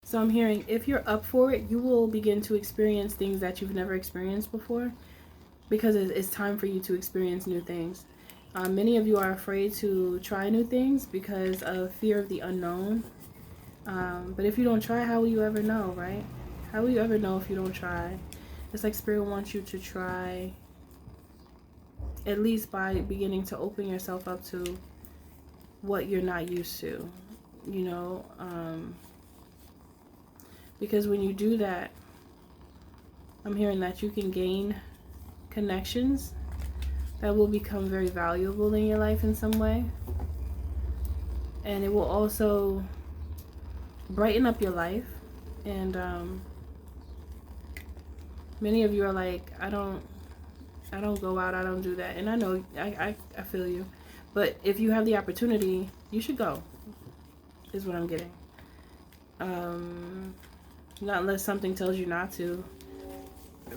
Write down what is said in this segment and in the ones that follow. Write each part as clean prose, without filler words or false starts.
So I'm hearing if you're up for it, you will begin to experience things that you've never experienced before, because it's time for you to experience new things. Many of you are afraid to try new things because of fear of the unknown. But if you don't try, how will you ever know, right? How will you ever know if you don't try? It's like Spirit wants you to try, at least by beginning to open yourself up to what you're not used to, you know? Because when you do that, I'm hearing that you can gain connections that will become very valuable in your life in some way. And it will also brighten up your life. And many of you are like, I don't go out, I don't do that. And I know, I feel you. But if you have the opportunity, you should go, is what I'm getting. Not unless something tells you not to,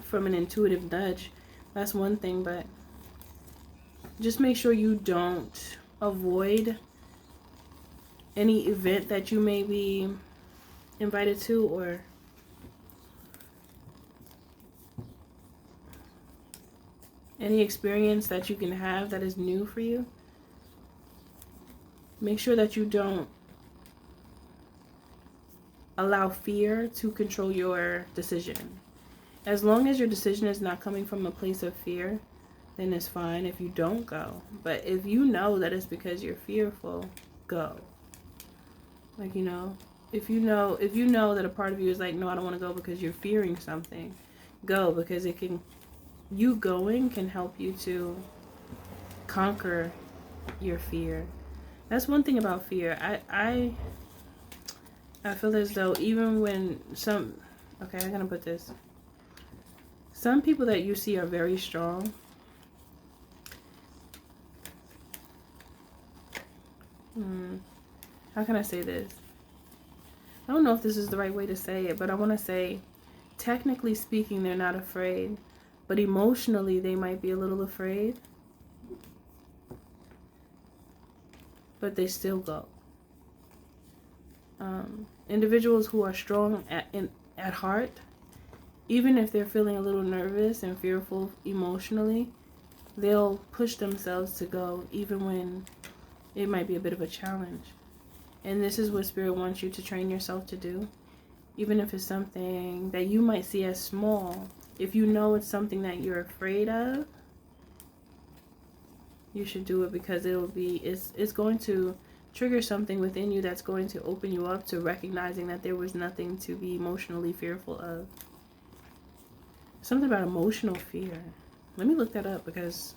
from an intuitive nudge. That's one thing, but just make sure you don't avoid any event that you may be invited to, or any experience that you can have that is new for you. Make sure that you don't allow fear to control your decision. As long as your decision is not coming from a place of fear, then it's fine if you don't go. But if you know that it's because you're fearful, go. Like, you know, if you know that a part of you is like, no, I don't want to go because you're fearing something, go, because you going can help you to conquer your fear. That's one thing about fear. I feel as though even when I'm gonna put this. Some people that you see are very strong. How can I say this? I don't know if this is the right way to say it, but I want to say, technically speaking, they're not afraid, but emotionally they might be a little afraid, but they still go. Individuals who are strong at heart, even if they're feeling a little nervous and fearful emotionally, they'll push themselves to go, even when it might be a bit of a challenge. And this is what Spirit wants you to train yourself to do. Even if it's something that you might see as small, if you know it's something that you're afraid of, you should do it, because it's going to trigger something within you that's going to open you up to recognizing that there was nothing to be emotionally fearful of. Something about emotional fear. Let me look that up, because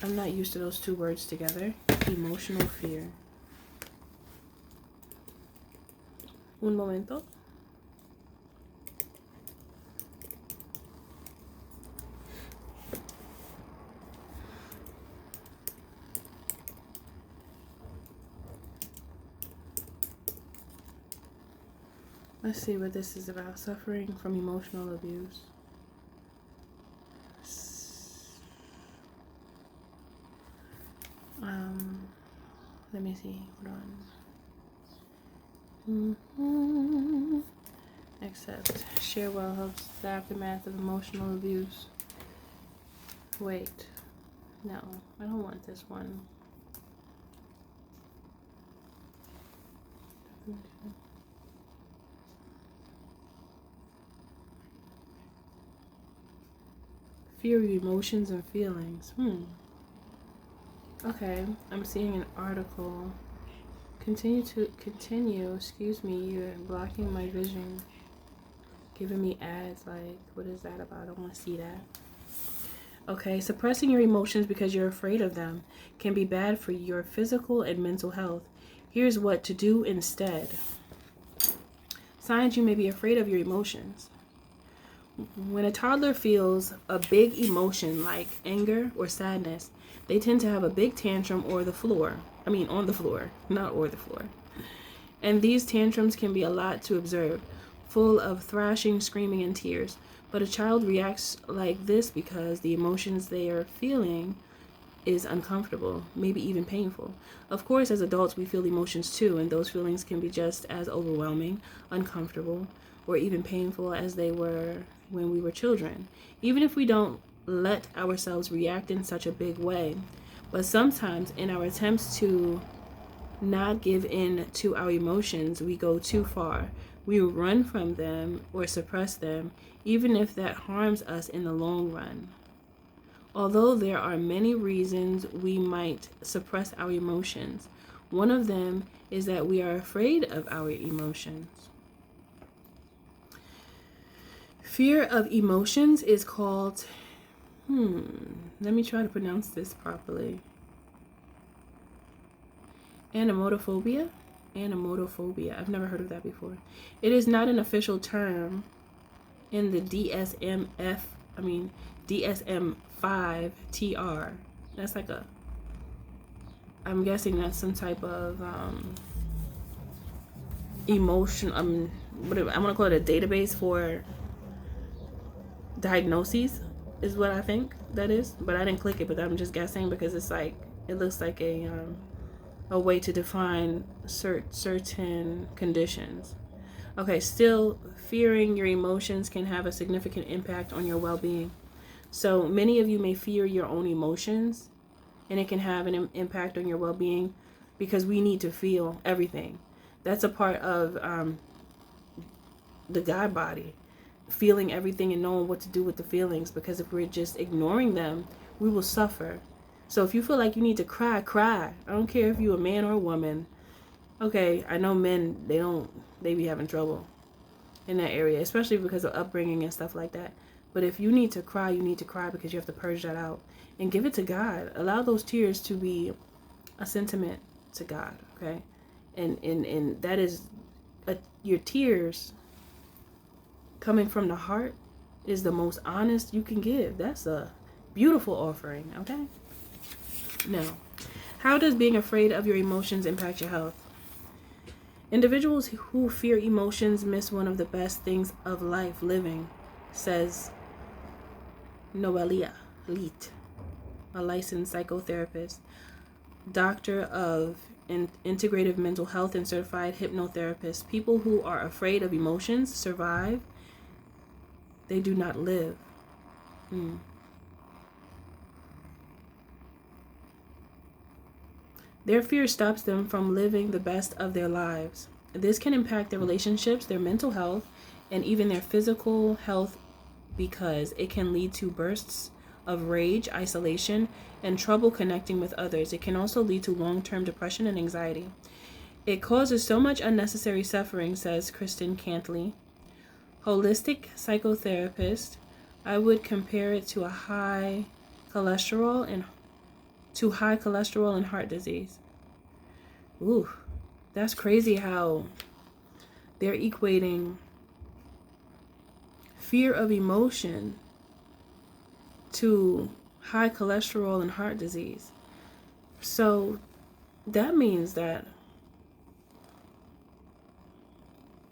I'm not used to those two words together. Emotional fear. Un momento. Let's see what this is about. Suffering from emotional abuse. Let me see. Hold on. Accept. Share well helps the aftermath of emotional abuse. Wait. No, I don't want this one. Fear your emotions and feelings. Okay, I'm seeing an article. Continue, excuse me, you're blocking my vision. Giving me ads, like, what is that about? I don't want to see that. Okay, suppressing your emotions because you're afraid of them can be bad for your physical and mental health. Here's what to do instead. Signs you may be afraid of your emotions. When a toddler feels a big emotion like anger or sadness, they tend to have a big tantrum on the floor, not or the floor. And these tantrums can be a lot to observe, full of thrashing, screaming, and tears. But a child reacts like this because the emotions they are feeling is uncomfortable, maybe even painful. Of course, as adults, we feel emotions too, and those feelings can be just as overwhelming, uncomfortable, or even painful as they were when we were children, even if we don't let ourselves react in such a big way. But sometimes, in our attempts to not give in to our emotions, we go too far. We run from them or suppress them, even if that harms us in the long run. Although there are many reasons we might suppress our emotions, one of them is that we are afraid of our emotions. Fear of emotions is called, let me try to pronounce this properly. Anemotophobia? Anemotophobia. I've never heard of that before. It is not an official term in the DSM-5 TR. That's like I'm guessing that's some type of emotion. I'm gonna call it a database for diagnoses, is what I think that is. But I didn't click it, but I'm just guessing because it's like, it looks like a way to define certain conditions. Okay, still, fearing your emotions can have a significant impact on your well-being. So many of you may fear your own emotions, and it can have an impact on your well-being because we need to feel everything. That's a part of the God body, feeling everything and knowing what to do with the feelings, because if we're just ignoring them, we will suffer. So if you feel like you need to cry, cry. I don't care if you're a man or a woman. Okay, I know men, they be having trouble in that area, especially because of upbringing and stuff like that. But if you need to cry, you need to cry because you have to purge that out and give it to God. Allow those tears to be a sentiment to God, okay? And that is, your tears coming from the heart is the most honest you can give. That's a beautiful offering, okay? Now, how does being afraid of your emotions impact your health? Individuals who fear emotions miss one of the best things of life living, says Noelia Leet, a licensed psychotherapist, doctor of integrative mental health, and certified hypnotherapist. People who are afraid of emotions survive. They do not live. Their fear stops them from living the best of their lives. This can impact their relationships, their mental health, and even their physical health, because it can lead to bursts of rage, isolation, and trouble connecting with others. It can also lead to long-term depression and anxiety. It causes so much unnecessary suffering, says Kristen Cantley, holistic psychotherapist. I would compare it to high cholesterol and heart disease. Ooh, that's crazy how they're equating fear of emotion to high cholesterol and heart disease. So that means that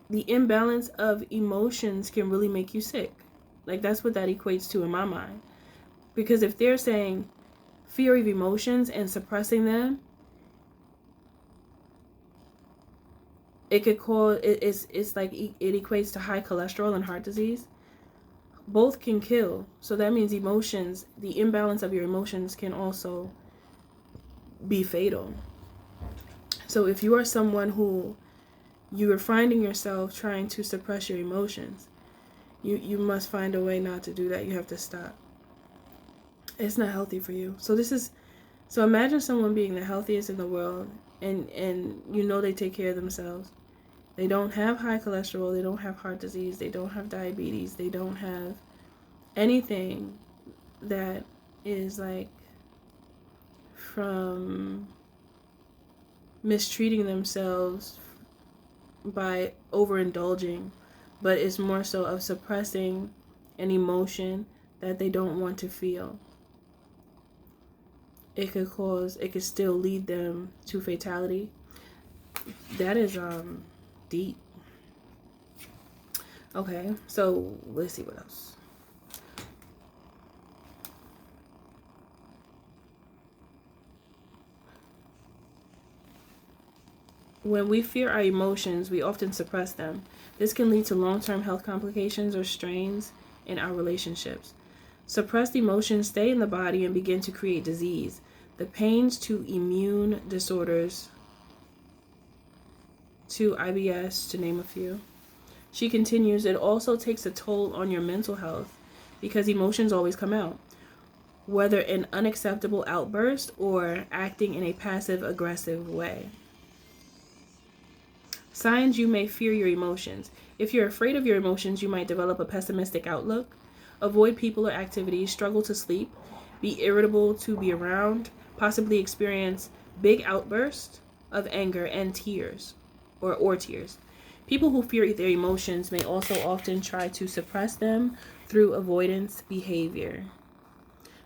the imbalance of emotions can really make you sick. Like, that's what that equates to in my mind. Because if they're saying fear of emotions and suppressing them, it could cause, it's like it equates to high cholesterol and heart disease. Both can kill. So that means emotions, the imbalance of your emotions can also be fatal. So if you are someone who you are finding yourself trying to suppress your emotions, you must find a way not to do that. You have to stop. It's not healthy for you. So imagine someone being the healthiest in the world, and you know they take care of themselves. They don't have high cholesterol, they don't have heart disease, they don't have diabetes, they don't have anything that is like from mistreating themselves by overindulging, but it's more so of suppressing an emotion that they don't want to feel. It could still lead them to fatality. That is deep. Okay, so let's see what else. When we fear our emotions, we often suppress them. This can lead to long-term health complications or strains in our relationships. Suppressed emotions stay in the body and begin to create disease. The pains to immune disorders, to IBS, to name a few. She continues, it also takes a toll on your mental health because emotions always come out, whether an unacceptable outburst or acting in a passive-aggressive way. Signs you may fear your emotions. If you're afraid of your emotions, you might develop a pessimistic outlook, avoid people or activities, struggle to sleep, be irritable to be around, possibly experience big outbursts of anger and tears or tears. People who fear their emotions may also often try to suppress them through avoidance behavior.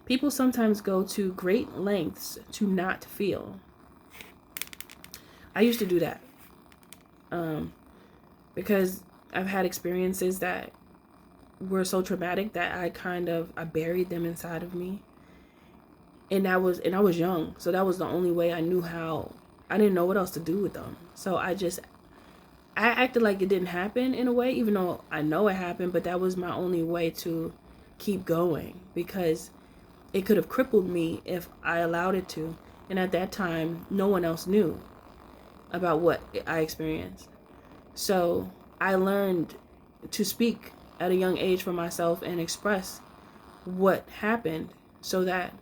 People sometimes go to great lengths to not feel. I used to do that. Because I've had experiences that were so traumatic that I buried them inside of me. And I was young, so that was the only way I knew how. I didn't know what else to do with them. So I acted like it didn't happen in a way, even though I know it happened, but that was my only way to keep going because it could have crippled me if I allowed it to. And at that time, no one else knew about what I experienced. So I learned to speak at a young age for myself and express what happened so that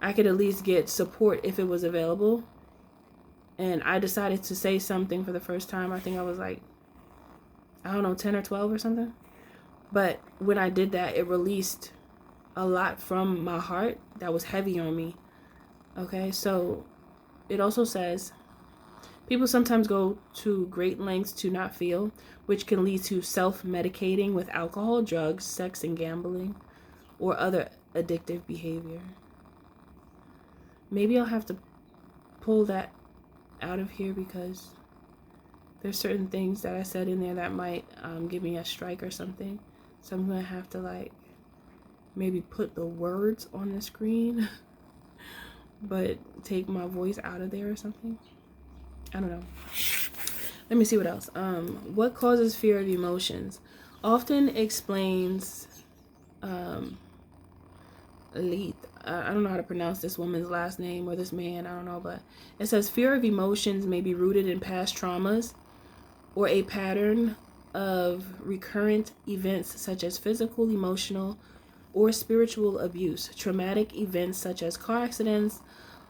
I could at least get support if it was available. And I decided to say something for the first time. I think I was like, 10 or 12 or something. But when I did that, it released a lot from my heart that was heavy on me. Okay, so it also says, people sometimes go to great lengths to not feel, which can lead to self-medicating with alcohol, drugs, sex, and gambling, or other addictive behavior. Maybe I'll have to pull that out of here because there's certain things that I said in there that might give me a strike or something. So I'm going to have to maybe put the words on the screen, but take my voice out of there or something. I don't know. Let me see what else. What causes fear of emotions? Often explains Leith. I don't know how to pronounce this woman's last name or this man. I don't know, but it says fear of emotions may be rooted in past traumas or a pattern of recurrent events such as physical, emotional, or spiritual abuse, traumatic events such as car accidents,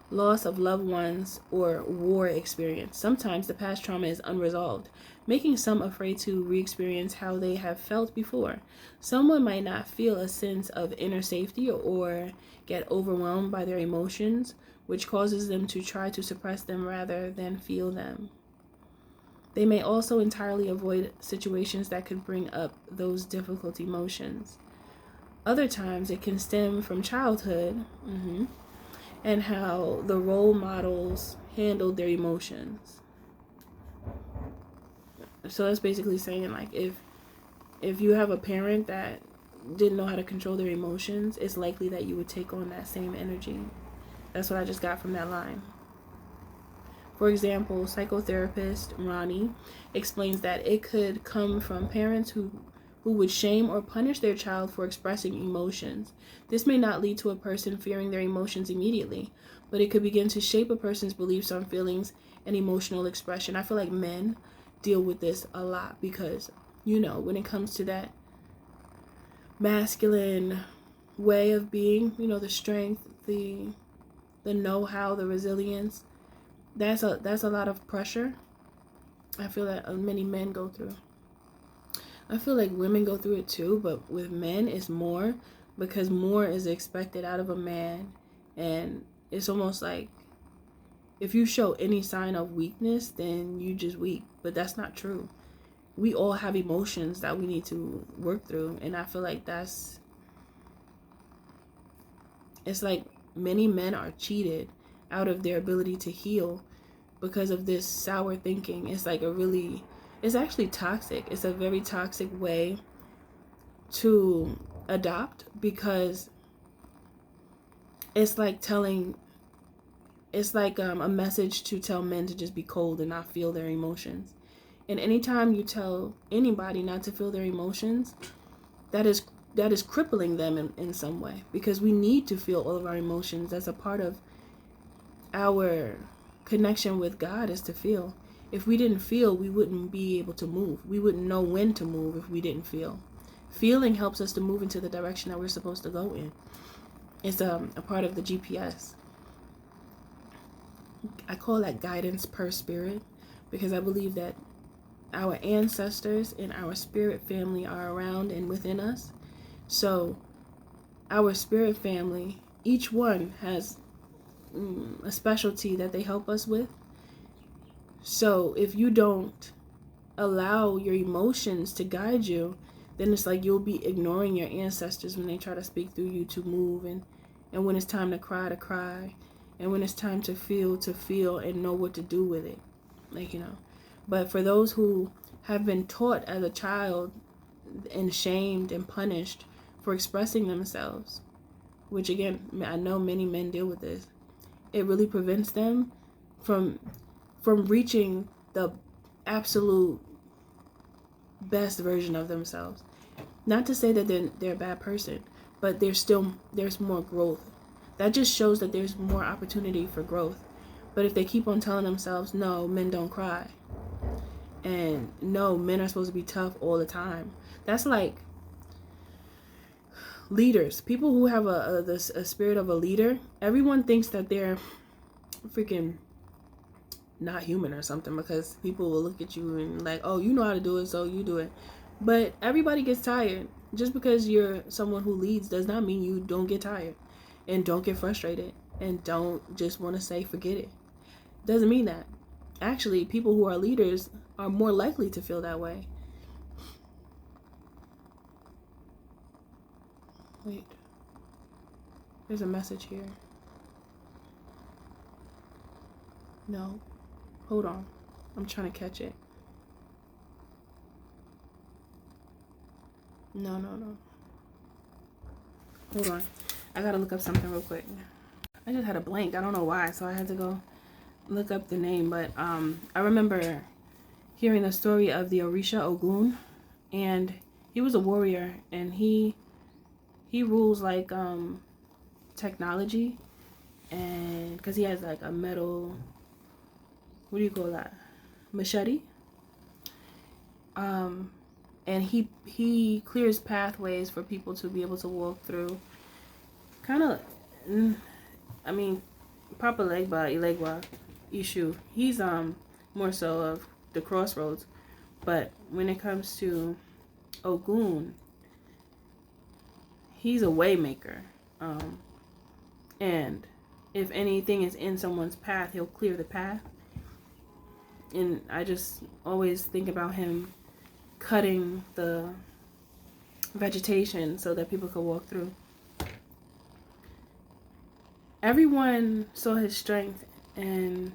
loss of loved ones, or war experience. Sometimes the past trauma is unresolved, making some afraid to re-experience how they have felt before. Someone might not feel a sense of inner safety or get overwhelmed by their emotions, which causes them to try to suppress them rather than feel them. They may also entirely avoid situations that could bring up those difficult emotions. Other times it can stem from childhood, and how the role models handled their emotions. So that's basically saying if you have a parent that didn't know how to control their emotions, it's likely that you would take on that same energy. That's what I just got from that line. For example, psychotherapist Ronnie explains that it could come from parents who would shame or punish their child for expressing emotions. This may not lead to a person fearing their emotions immediately, but it could begin to shape a person's beliefs on feelings and emotional expression. I feel like men deal with this a lot because, when it comes to that masculine way of being, the strength, the know-how, the resilience, that's a lot of pressure. I feel that many men go through. I feel like women go through it too, but with men it's more because more is expected out of a man, and it's almost like if you show any sign of weakness, then you just weak, but that's not true. We all have emotions that we need to work through, and I feel like it's like many men are cheated out of their ability to heal because of this sour thinking. It's actually toxic. It's a very toxic way to adopt because it's like telling it's like a message to tell men to just be cold and not feel their emotions. And anytime you tell anybody not to feel their emotions, that is crippling them in some way, because we need to feel all of our emotions. That's a part of our connection with God, is to feel. If we didn't feel, we wouldn't be able to move. We wouldn't know when to move if we didn't feel. Feeling helps us to move into the direction that we're supposed to go in. It's a part of the GPS. I call that guidance per spirit, because I believe that our ancestors and our spirit family are around and within us. So our spirit family, each one has a specialty that they help us with. So if you don't allow your emotions to guide you, then it's like you'll be ignoring your ancestors when they try to speak through you to move, and when it's time to cry, and when it's time to feel and know what to do with it. Like, But for those who have been taught as a child and shamed and punished for expressing themselves, which again, I know many men deal with this, it really prevents them from reaching the absolute best version of themselves. Not to say that they're a bad person, but there's more growth. That just shows that there's more opportunity for growth. But if they keep on telling themselves, no, men don't cry, and no, men are supposed to be tough all the time, that's like leaders. People who have a spirit of a leader, everyone thinks that they're freaking not human or something, because people will look at you and like, oh, you know how to do it, so you do it. But everybody gets tired. Just because you're someone who leads does not mean you don't get tired and don't get frustrated and don't just want to say forget it. Doesn't mean that. Actually, people who are leaders are more likely to feel that way. Wait, there's a message here. No, hold on, I'm trying to catch it. No. Hold on, I gotta look up something real quick. I just had a blank. I don't know why, so I had to go look up the name. But I remember hearing the story of the Orisha Ogun, and he was a warrior, and he rules like technology, and because he has like a metal, what do you call that, machete, and he clears pathways for people to be able to walk through. Kind of, I mean, Papa Legba, Ilegwa, Ishu, he's more so of the crossroads. But when it comes to Ogun, he's a waymaker. And if anything is in someone's path, he'll clear the path. And I just always think about him cutting the vegetation so that people could walk through. Everyone saw his strength and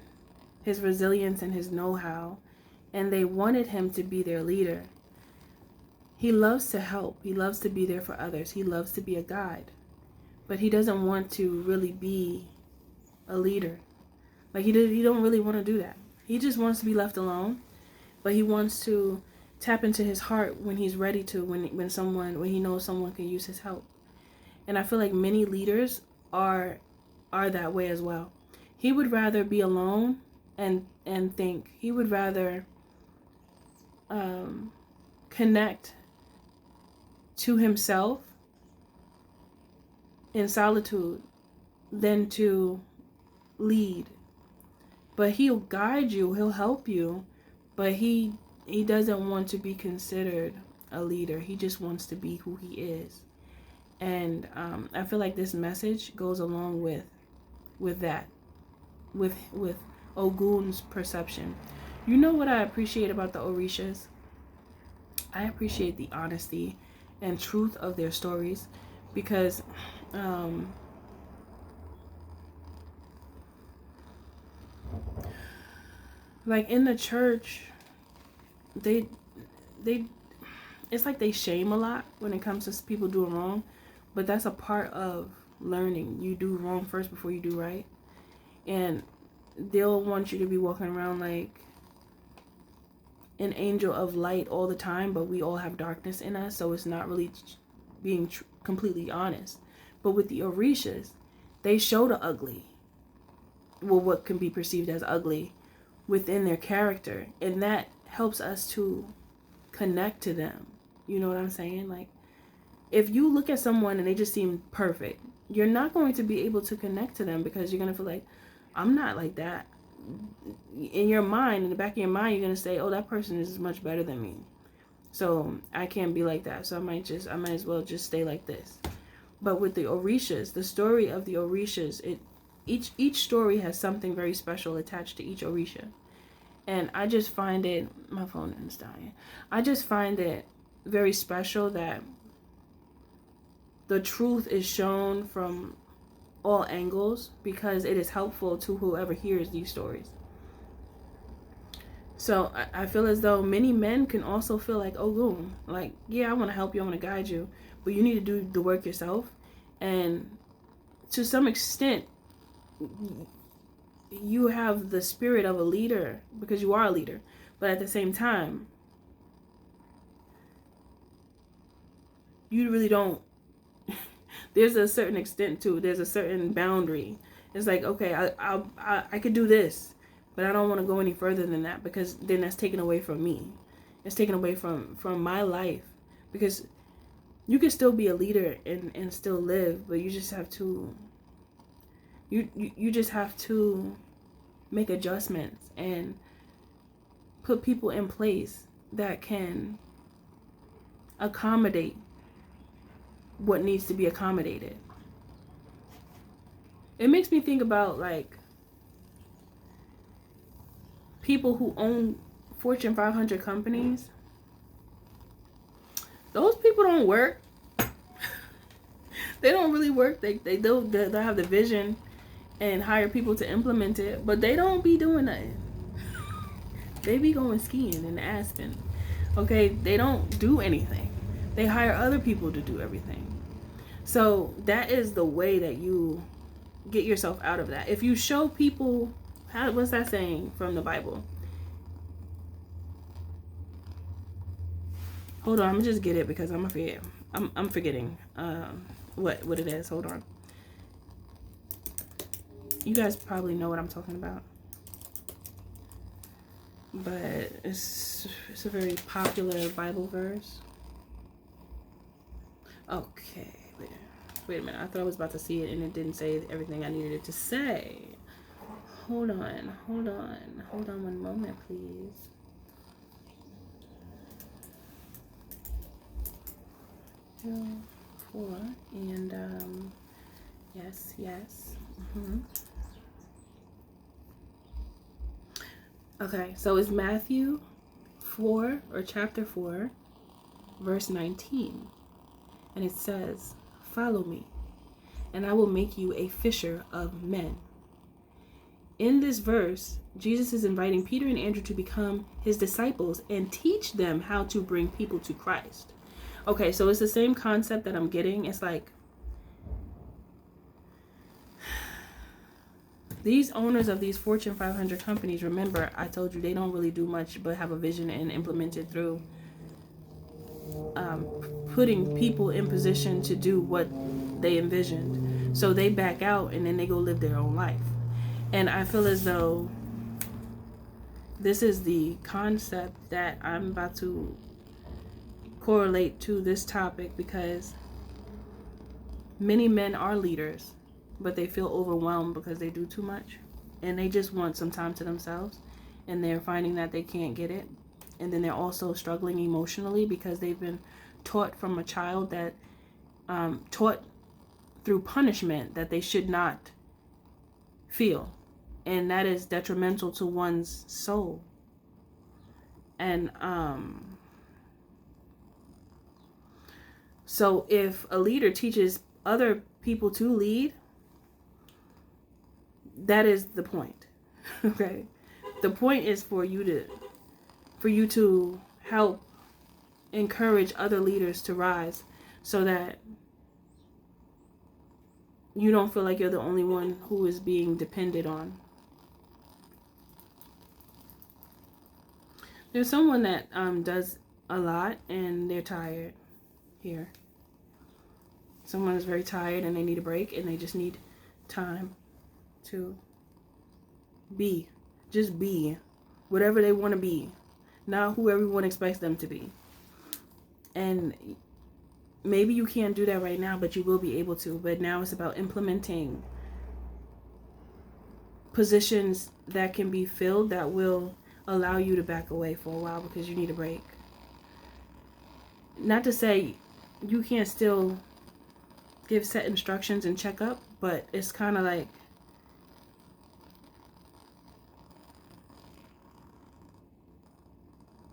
his resilience and his know-how, and they wanted him to be their leader. He loves to help. He loves to be there for others. He loves to be a guide. But he doesn't want to really be a leader. Like, he don't really want to do that. He just wants to be left alone. But he wants to tap into his heart when he's ready to, when he knows someone can use his help. And I feel like many leaders are that way as well. He would rather be alone and think. He would rather connect to himself in solitude than to lead. But he'll guide you, he'll help you, but he doesn't want to be considered a leader. He just wants to be who he is. And I feel like this message goes along with that, with Ogun's perception. You know what I appreciate about the Orishas? I appreciate the honesty and truth of their stories, because like in the church, they it's like they shame a lot when it comes to people doing wrong, but that's a part of learning. You do wrong first before you do right. And they'll want you to be walking around like an angel of light all the time, but we all have darkness in us, so it's not really being completely honest. But with the Orishas, they show the ugly, well, what can be perceived as ugly within their character, and that helps us to connect to them. You know what I'm saying? Like, if you look at someone and they just seem perfect, you're not going to be able to connect to them, because you're going to feel like, I'm not like that. In your mind, in the back of your mind, you're going to say, oh, that person is much better than me, so I can't be like that, so I might as well just stay like this. But with the Orishas, the story of the Orishas, each story has something very special attached to each Orisha. And I just find it, my phone is dying, I just find it very special that the truth is shown from all angles, because it is helpful to whoever hears these stories. So I feel as though many men can also feel like, oh, boom, like, yeah, I want to help you, I want to guide you, but you need to do the work yourself. And to some extent, you have the spirit of a leader, because you are a leader, but at the same time, you really don't. There's a certain extent to it. There's a certain boundary. It's like, okay, I could do this, but I don't want to go any further than that, because then that's taken away from me. It's taken away from my life, because you can still be a leader and still live, but you just have to, you just have to make adjustments and put people in place that can accommodate what needs to be accommodated. It makes me think about like people who own Fortune 500 companies. Those people don't work. They don't really work. They have the vision and hire people to implement it, but they don't be doing nothing. They be going skiing in Aspen. Okay, they don't do anything. They hire other people to do everything. So that is the way that you get yourself out of that. If you show people, what's that saying from the Bible? Hold on, I'm gonna just get it, because I'm forgetting what it is. Hold on. You guys probably know what I'm talking about, but it's a very popular Bible verse. Okay, wait a minute. I thought I was about to see it and it didn't say everything I needed it to say. Hold on one moment, please. Two, 4, and yes. Okay, so it's Matthew 4, or chapter 4, verse 19. And it says, "Follow me, and I will make you a fisher of men." In this verse, Jesus is inviting Peter and Andrew to become his disciples and teach them how to bring people to Christ. Okay, so it's the same concept that I'm getting. It's like, these owners of these Fortune 500 companies, remember, I told you they don't really do much but have a vision and implement it through putting people in position to do what they envisioned. So they back out and then they go live their own life. And I feel as though this is the concept that I'm about to correlate to this topic, because many men are leaders, but they feel overwhelmed because they do too much and they just want some time to themselves, and they're finding that they can't get it. And then they're also struggling emotionally because they've been taught from a child that taught through punishment that they should not feel, and that is detrimental to one's soul. And so if a leader teaches other people to lead, that is the point. Okay, the point is for you to help encourage other leaders to rise, so that you don't feel like you're the only one who is being depended on. There's someone that does a lot and they're tired here. Someone is very tired and they need a break and they just need time to be. Just be. Whatever they want to be. Not who everyone expects them to be. And maybe you can't do that right now, but you will be able to. But now it's about implementing positions that can be filled that will allow you to back away for a while because you need a break. Not to say you can't still give set instructions and check up, but it's kind of like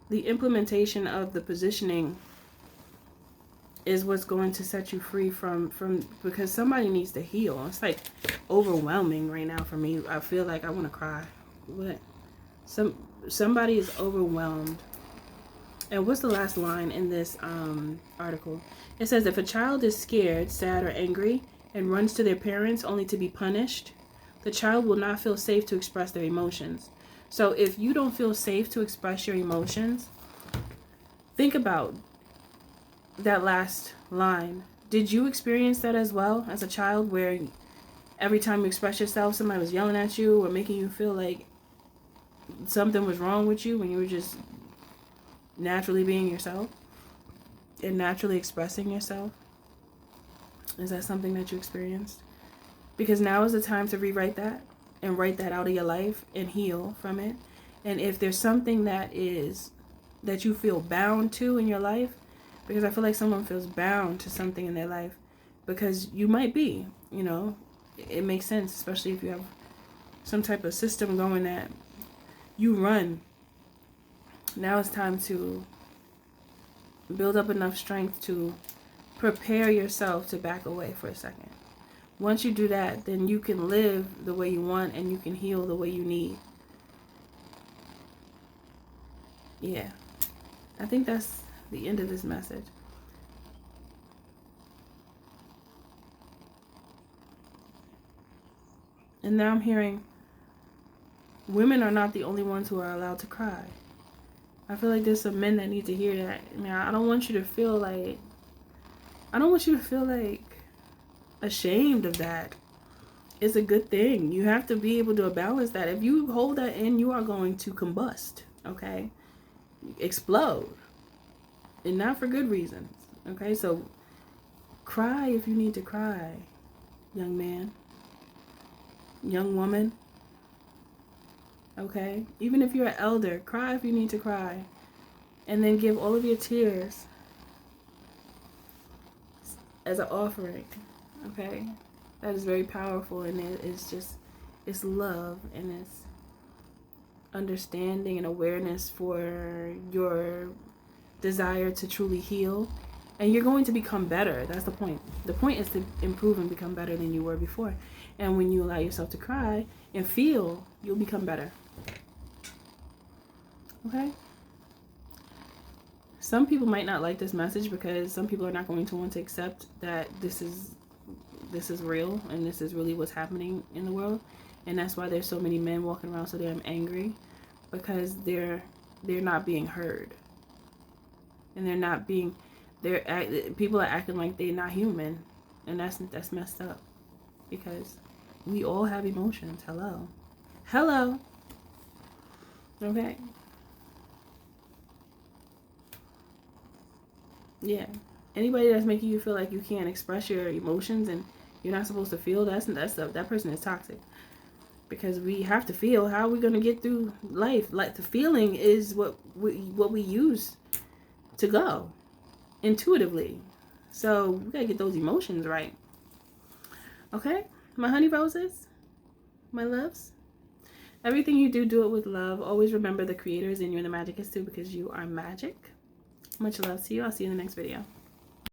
the implementation of the positioning is what's going to set you free from because somebody needs to heal. It's like overwhelming right now for me. I feel like I want to cry. What? Somebody is overwhelmed. And what's the last line in this article? It says, if a child is scared, sad, or angry and runs to their parents only to be punished, the child will not feel safe to express their emotions. So if you don't feel safe to express your emotions, think about that last line. Did you experience that as well as a child, where every time you express yourself, somebody was yelling at you or making you feel like something was wrong with you when you were just naturally being yourself and naturally expressing yourself? Is that something that you experienced? Because now is the time to rewrite that and write that out of your life and heal from it. And if there's something that you feel bound to in your life, because I feel like someone feels bound to something in their life, because you might be, you know, it makes sense, especially if you have some type of system going that you run. Now it's time to build up enough strength to prepare yourself to back away for a second. Once you do that, then you can live the way you want and you can heal the way you need. Yeah. I think that's the end of this message. And now I'm hearing women are not the only ones who are allowed to cry. I feel like there's some men that need to hear that. Now, I don't want you to feel like ashamed of that. It's a good thing. You have to be able to balance that. If you hold that in, you are going to combust, okay? Explode. And not for good reasons, okay? So cry if you need to cry, young man, young woman, okay? Even if you're an elder, cry if you need to cry. And then give all of your tears as an offering, okay? That is very powerful, and it's love, and it's understanding and awareness for your desire to truly heal. And you're going to become better. That's the point. The point is to improve and become better than you were before. And when you allow yourself to cry and feel, you'll become better. Okay? Some people might not like this message because some people are not going to want to accept that this is real and this is really what's happening in the world. And that's why there's so many men walking around so damn angry, because they're not being heard. And people are acting like they're not human, and that's messed up, because we all have emotions. Hello. Okay. Yeah. Anybody that's making you feel like you can't express your emotions and you're not supposed to feel, that person is toxic. Because we have to feel. How are we going to get through life? Like, the feeling is what we use to go intuitively. So we gotta get those emotions right. Okay, my honey roses, my loves, everything you do it with love. Always remember the creator is in you and the magic is too, because you are magic. Much love to you. I'll see you in the next video.